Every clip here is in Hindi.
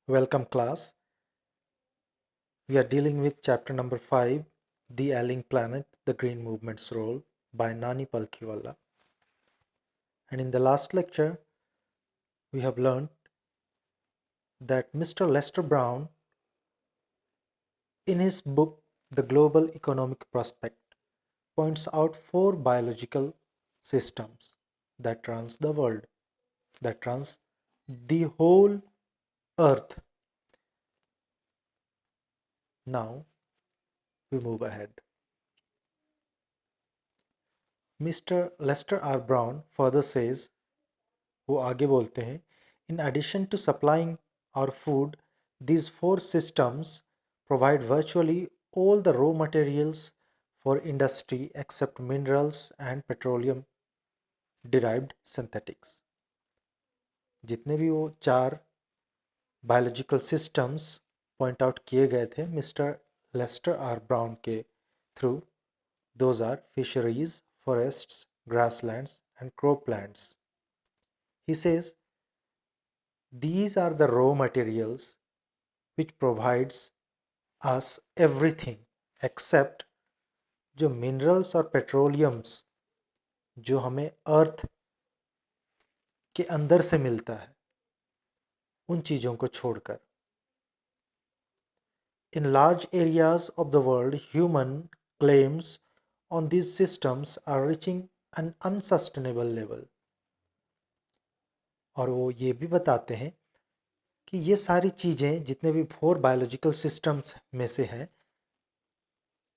Welcome class. We are dealing with chapter number 5, The Ailing Planet, The Green Movement's Role by Nani Palkhiwala. And in the last lecture, we have learned that Mr. Lester Brown, in his book The Global Economic Prospect, points out 4 biological systems that runs the world, that runs the whole earth. Now, we move ahead. Mr. Lester R. Brown further says, वो आगे बोलते हैं, in addition to supplying our food, these 4 systems provide virtually all the raw materials for industry except minerals and petroleum derived synthetics. जितने भी वो 4 बायोलॉजिकल सिस्टम्स पॉइंट आउट किए गए थे मिस्टर लेस्टर आर ब्राउन के through, those are fisheries, forests, grasslands and croplands. He says these are the raw materials which provides us everything except जो मिनरल्स और पेट्रोलियम्स जो हमें अर्थ के अंदर से मिलता है उन चीज़ों को छोड़कर. In large areas of the world, human claims on these systems are reaching an unsustainable level. और वो ये भी बताते हैं कि ये सारी चीज़ें जितने भी 4 बायोलॉजिकल सिस्टम्स में से हैं,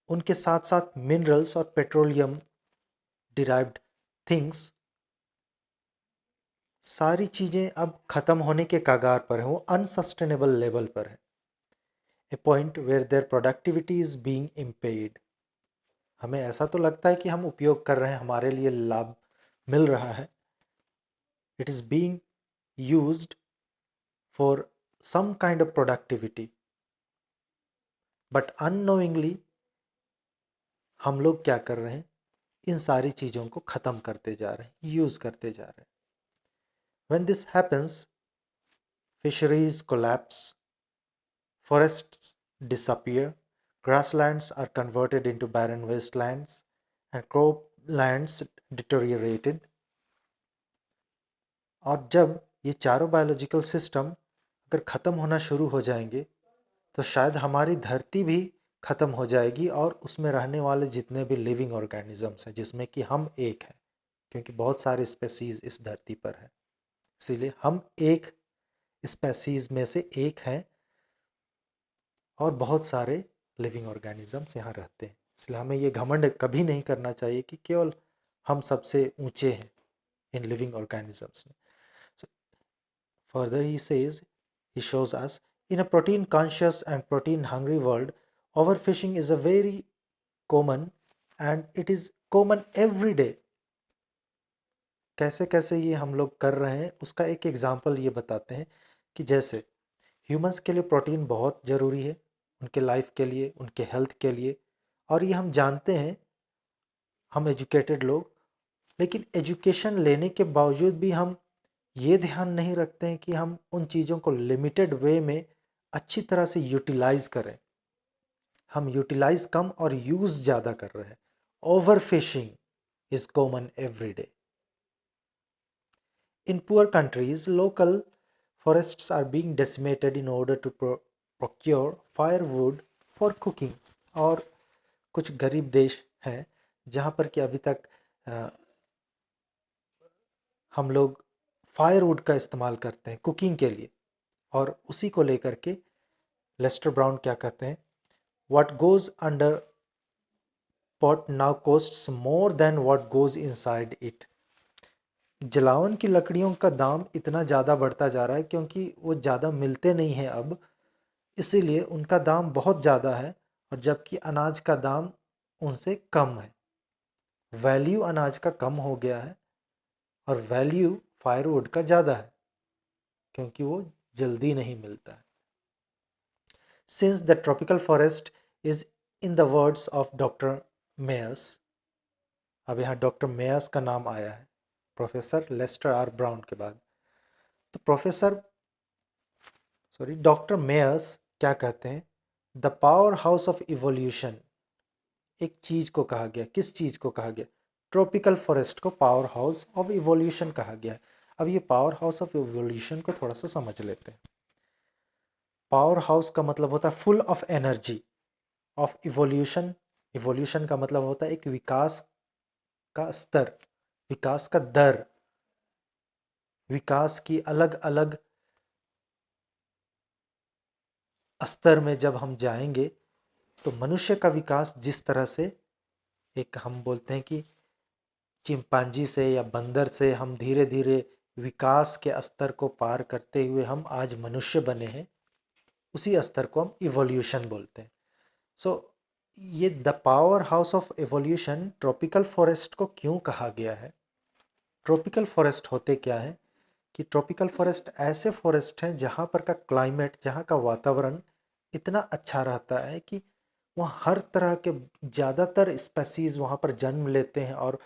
उनके साथ साथ मिनरल्स और पेट्रोलियम डिराइव्ड थिंग्स, सारी चीज़ें अब ख़त्म होने के कगार पर हैं, वो अनसस्टेनेबल लेवल पर है. A point where there productivity is being impaired. हमें ऐसा तो लगता है कि हम उपयोग कर रहे हैं, हमारे लिए लाभ मिल रहा है. It is being used for some kind of productivity, but unknowingly हम लोग क्या कर रहे हैं, इन सारी चीज़ों को ख़त्म करते जा रहे हैं, यूज़ करते जा रहे हैं. When this happens, fisheries collapse, forests disappear, grasslands are converted into barren wastelands, and croplands deteriorated. और जब ये चारों बायोलॉजिकल सिस्टम अगर ख़त्म होना शुरू हो जाएंगे तो शायद हमारी धरती भी ख़त्म हो जाएगी और उसमें रहने वाले जितने भी लिविंग ऑर्गेनिजम्स हैं, जिसमें कि हम एक हैं, क्योंकि बहुत सारे स्पेसीज़ इस धरती पर हैं, इसीलिए हम एक स्पेसीज़ में से एक हैं और बहुत सारे लिविंग ऑर्गेनिजम्स यहाँ रहते हैं. इसलिए हमें ये घमंड कभी नहीं करना चाहिए कि केवल हम सबसे ऊंचे हैं इन लिविंग ऑर्गेनिजम्स में. Further he says, he shows us, in a protein conscious and protein hungry world, overfishing is a very common and it is common every day. कैसे कैसे ये हम लोग कर रहे हैं उसका एक एग्जांपल ये बताते हैं कि जैसे ह्यूमंस के लिए प्रोटीन बहुत ज़रूरी है, उनके लाइफ के लिए, उनके हेल्थ के लिए, और ये हम जानते हैं, हम एजुकेटेड लोग, लेकिन एजुकेशन लेने के बावजूद भी हम ये ध्यान नहीं रखते हैं कि हम उन चीज़ों को लिमिटेड वे में अच्छी तरह से यूटिलाइज करें. हम यूटिलाइज कम और यूज़ ज़्यादा कर रहे हैं. Over fishing is common every day. In poor countries local forests are being decimated in order to procure firewood for cooking. और कुछ गरीब देश हैं जहाँ पर कि अभी तक हम लोग फायरवुड का इस्तेमाल करते हैं कुकिंग के लिए, और उसी को लेकर के लेस्टर ब्राउन क्या कहते हैं, what goes under pot now costs more than what goes inside it. जलावन की लकड़ियों का दाम इतना ज़्यादा बढ़ता जा रहा है क्योंकि वो ज़्यादा मिलते नहीं हैं अब, इसीलिए उनका दाम बहुत ज़्यादा है, और जबकि अनाज का दाम उनसे कम है. वैल्यू अनाज का कम हो गया है और वैल्यू फायरवुड का ज़्यादा है क्योंकि वो जल्दी नहीं मिलता है. Since the tropical forest is, in the words of Dr. Mayers, अब यहाँ डॉक्टर मेयर्स का नाम आया है प्रोफेसर लेस्टर आर ब्राउन के बाद, तो सॉरी, डॉक्टर मेयर्स क्या कहते हैं? The power house of evolution, एक चीज को कहा गया, किस चीज को कहा गया? ट्रॉपिकल फॉरेस्ट को पावर हाउस ऑफ इवोल्यूशन कहा गया है। अब ये पावर हाउस ऑफ इवोल्यूशन को थोड़ा सा समझ लेते हैं। पावर हाउस का मतलब होता है full of energy, of evolution, evolution का मतलब होता है एक विकास का स्तर, विकास का दर, विकास की अलग अलग स्तर में जब हम जाएंगे तो मनुष्य का विकास जिस तरह से, एक हम बोलते हैं कि चिंपांजी से या बंदर से हम धीरे धीरे विकास के स्तर को पार करते हुए हम आज मनुष्य बने हैं, उसी स्तर को हम इवोल्यूशन बोलते हैं। सो ये the power house of evolution tropical forest को क्यों कहा गया है? ट्रॉपिकल फॉरेस्ट होते क्या है कि ट्रॉपिकल फॉरेस्ट ऐसे फॉरेस्ट हैं जहाँ पर का क्लाइमेट, जहाँ का वातावरण इतना अच्छा रहता है कि वहाँ हर तरह के ज़्यादातर स्पेसीज वहाँ पर जन्म लेते हैं और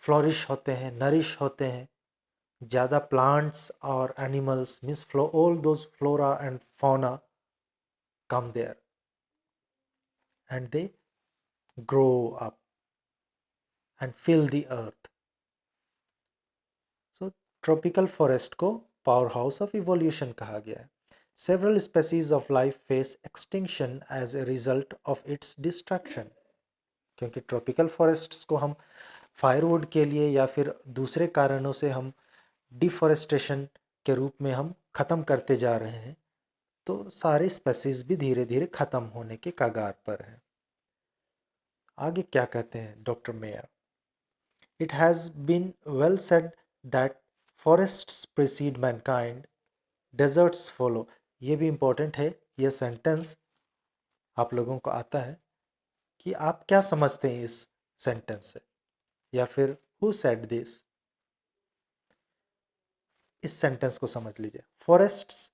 फ्लोरिश होते हैं, नरिश होते हैं। ज़्यादा प्लांट्स और animals means all those flora and fauna come there and they grow up and fill the earth. So tropical forest को पावर हाउस ऑफ इवोल्यूशन कहा गया है। Several species of life face extinction as a result of its destruction, क्योंकि ट्रॉपिकल फॉरेस्ट्स को हम फायरवुड के लिए या फिर दूसरे कारणों से हम डिफॉरेस्टेशन के रूप में हम ख़त्म करते जा रहे हैं, तो सारे स्पेसीज भी धीरे धीरे ख़त्म होने के कगार पर हैं। आगे क्या कहते हैं doctor Meyer? It has been well said that forests precede mankind, deserts follow. ये भी इम्पोर्टेंट है, ये सेंटेंस आप लोगों को आता है कि आप क्या समझते हैं इस सेंटेंस से, या फिर हु सेड दिस। इस सेंटेंस को समझ लीजिए, फॉरेस्ट्स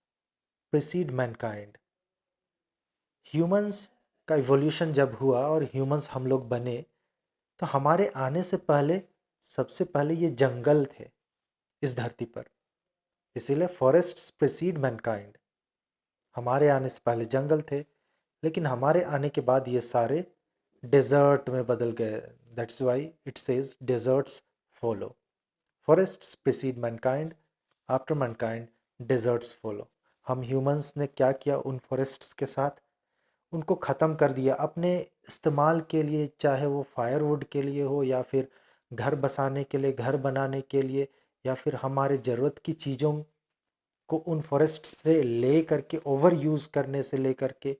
प्रीसीड मैनकाइंड। ह्यूमंस का इवोल्यूशन जब हुआ और ह्यूमंस हम लोग बने, तो हमारे आने से पहले सबसे पहले ये जंगल थे इस धरती पर, इसीलिए फॉरेस्ट्स प्रीसीड मैनकाइंड। हमारे आने से पहले जंगल थे, लेकिन हमारे आने के बाद ये सारे डेजर्ट में बदल गए। That's why it says deserts follow. Forests precede mankind, after mankind deserts follow. हम ह्यूमंस ने क्या किया उन फॉरेस्ट्स के साथ? उनको ख़त्म कर दिया अपने इस्तेमाल के लिए, चाहे वो फायरवुड के लिए हो या फिर घर बसाने के लिए, घर बनाने के लिए, या फिर हमारे ज़रूरत की चीज़ों को उन फॉरेस्ट से ले करके ओवर यूज़ करने से लेकर के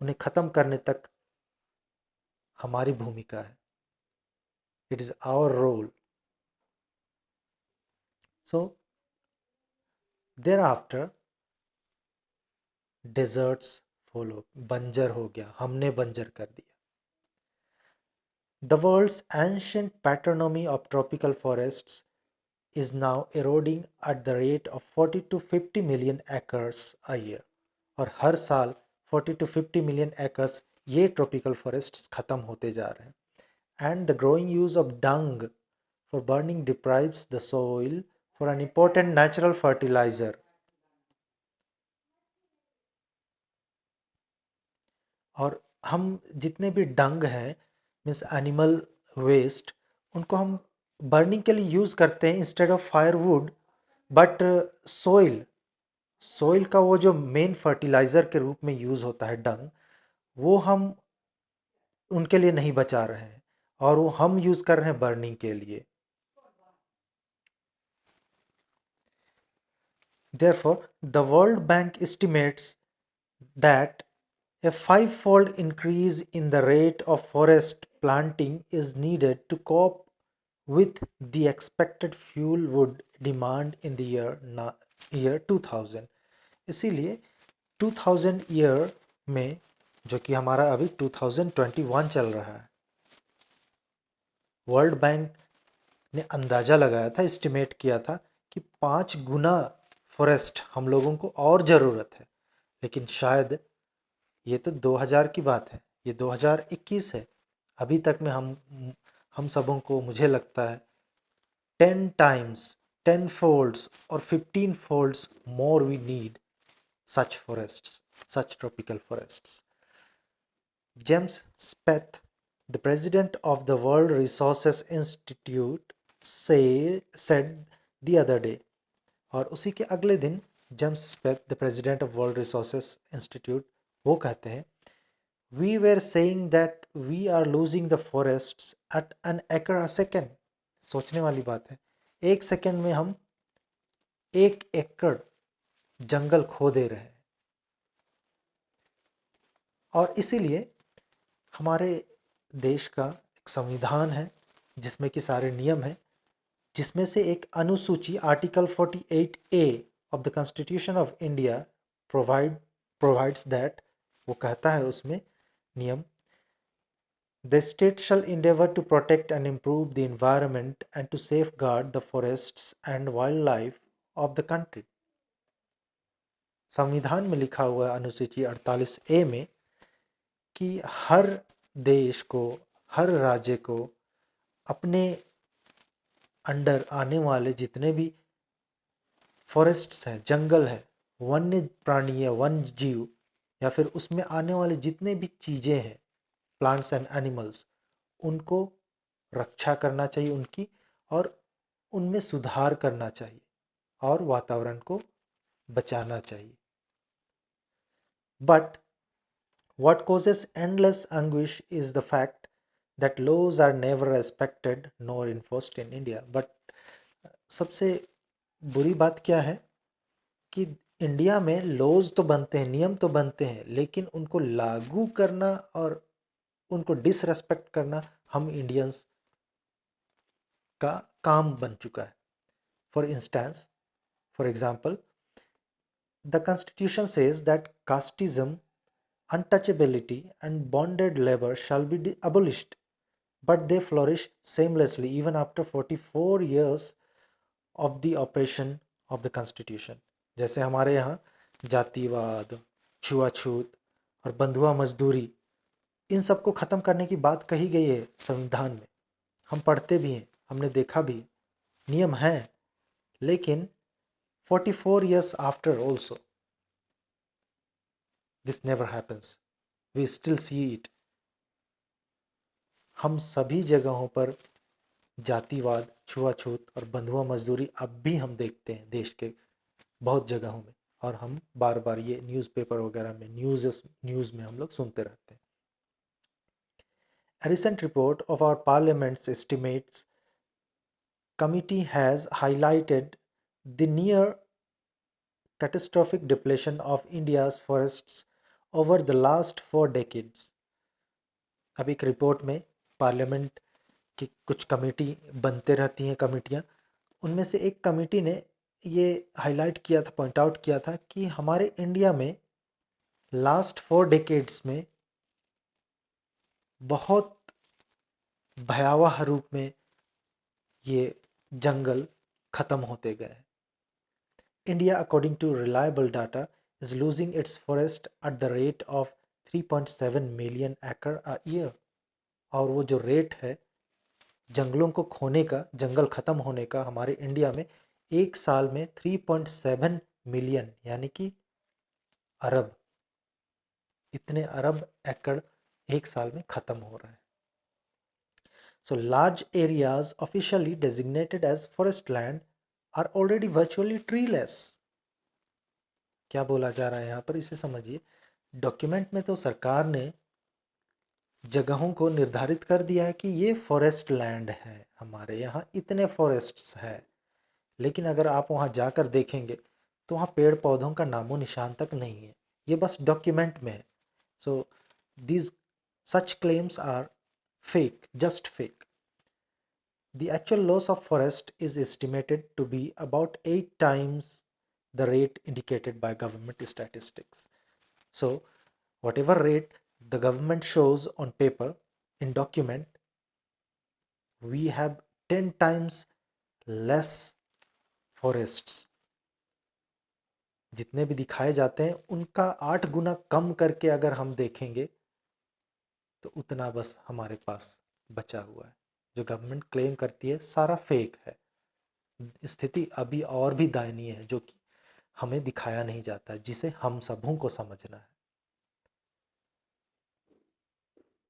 उन्हें ख़त्म करने तक हमारी भूमिका है। It is our role. So there after deserts follow, बंजर हो गया, हमने बंजर कर दिया। The world's ancient patronymy of tropical forests is now eroding at the rate of 40 to 50 million acres a year. और हर साल 40 to 50 million acres ये tropical forests ख़त्म होते जा रहे हैं। And the growing use of dung for burning deprives the soil for an important natural fertilizer. और हम जितने भी डंग हैं मीन्स एनिमल वेस्ट, उनको हम बर्निंग के लिए यूज़ करते हैं instead of firewood, but soil, soil का वो जो मेन फर्टिलाइज़र के रूप में यूज़ होता है डंग, वो हम उनके लिए नहीं बचा रहे हैं और वो हम यूज़ कर रहे हैं बर्निंग के लिए। Therefore, the World Bank estimates that a five-fold increase in the rate of forest planting is needed to cope with the expected fuel wood demand in the year 2000। इसीलिए 2000 ईयर में, जो कि हमारा अभी 2021 चल रहा है, वर्ल्ड बैंक ने अंदाज़ा लगाया था, एस्टिमेट किया था कि 5 गुना फॉरेस्ट हम लोगों को और ज़रूरत है। लेकिन शायद ये तो 2000 की बात है, ये 2021 है। अभी तक में हम सबों को, मुझे लगता है 10 टाइम्स, 10 फोल्ड्स और 15 folds more we need such forests, such tropical forests. James Speth, the president of the World Resources Institute, said the other day, और उसी के अगले दिन James Speth the president of World Resources Institute वो कहते हैं, we were saying that we are losing the forests at an acre a second. सोचने वाली बात है, एक सेकेंड में हम 1 एकड़ जंगल खो दे रहे हैं. और इसीलिए हमारे देश का एक संविधान है जिसमें कि सारे नियम हैं, जिसमें से एक अनुसूची article 48A of the constitution of India provides that, वो कहता है उसमें नियम, the state shall endeavor to protect and improve the environment and to safeguard the forests and wildlife of the country. संविधान में लिखा हुआ अनुसूची 48A में कि हर देश को, हर राज्य को अपने अंडर आने वाले जितने भी फॉरेस्ट्स हैं, जंगल है, वन्य प्राणी या वन्य जीव, या फिर उसमें आने वाले जितने भी चीज़ें हैं, प्लांट्स एंड एनिमल्स, उनको रक्षा करना चाहिए उनकी, और उनमें सुधार करना चाहिए और वातावरण को बचाना चाहिए. But what causes endless anguish is the fact that laws are never respected nor enforced in India. But सबसे बुरी बात क्या है कि इंडिया में लॉज तो बनते हैं, नियम तो बनते हैं, लेकिन उनको लागू करना और उनको डिसरेस्पेक्ट करना हम इंडियंस का काम बन चुका है. For instance, for example, the constitution says that casteism, untouchability and bonded labor shall be abolished, but they flourish shamelessly even after 44 years of the operation of the constitution. जैसे हमारे यहाँ जातिवाद, छुआछूत और बंधुआ मजदूरी, इन सबको ख़त्म करने की बात कही गई है संविधान में. हम पढ़ते भी हैं, हमने देखा भी, नियम हैं, लेकिन 44 years after also this never happens. We still see it. हम सभी जगहों पर जातिवाद, छुआछूत और बंधुआ मजदूरी अब भी हम देखते हैं देश के बहुत जगहों में, और हम बार बार ये न्यूज़पेपर वगैरह में, न्यूज़ में हम लोग सुनते रहते हैं. A recent report of our Parliament's estimates committee has highlighted the near catastrophic depletion of India's forests over the last 4 decades. अब एक रिपोर्ट में पार्लियामेंट की कुछ कमेटी बनते रहती हैं, कमेटियाँ, उनमें से एक कमेटी ने ये हाईलाइट किया था, पॉइंट आउट किया था कि हमारे इंडिया में लास्ट 4 डेकेड्स में बहुत भयावह रूप में ये जंगल ख़त्म होते गए. India, according to reliable data, is losing its forest at the rate of 3.7 million acre a year. और वो जो रेट है जंगलों को खोने का, जंगल ख़त्म होने का हमारे इंडिया में, एक साल में 3.7 मिलियन यानी कि अरब, इतने अरब एकड़ एक साल में ख़त्म हो रहा है. So large areas officially designated as forest land are already virtually treeless. क्या बोला जा रहा है यहाँ पर, इसे समझिए. डॉक्यूमेंट में तो सरकार ने जगहों को निर्धारित कर दिया है कि ये फॉरेस्ट लैंड है, हमारे यहाँ इतने फॉरेस्ट्स है, लेकिन अगर आप वहाँ जाकर देखेंगे तो वहाँ पेड़ पौधों का नामो निशान तक नहीं है, ये बस डॉक्यूमेंट में है. So these such claims are fake, just fake. The actual loss of forest is estimated to be about 8 times the rate indicated by government statistics. So, whatever rate the government shows on paper, in document, we have 10 times less forests. जितने भी दिखाए जाते हैं उनका 8 गुना कम करके अगर हम देखेंगे तो उतना बस हमारे पास बचा हुआ है. जो गवर्नमेंट क्लेम करती है सारा फेक है. स्थिति अभी और भी दयनीय है, जो कि हमें दिखाया नहीं जाता, जिसे हम सबों को समझना है।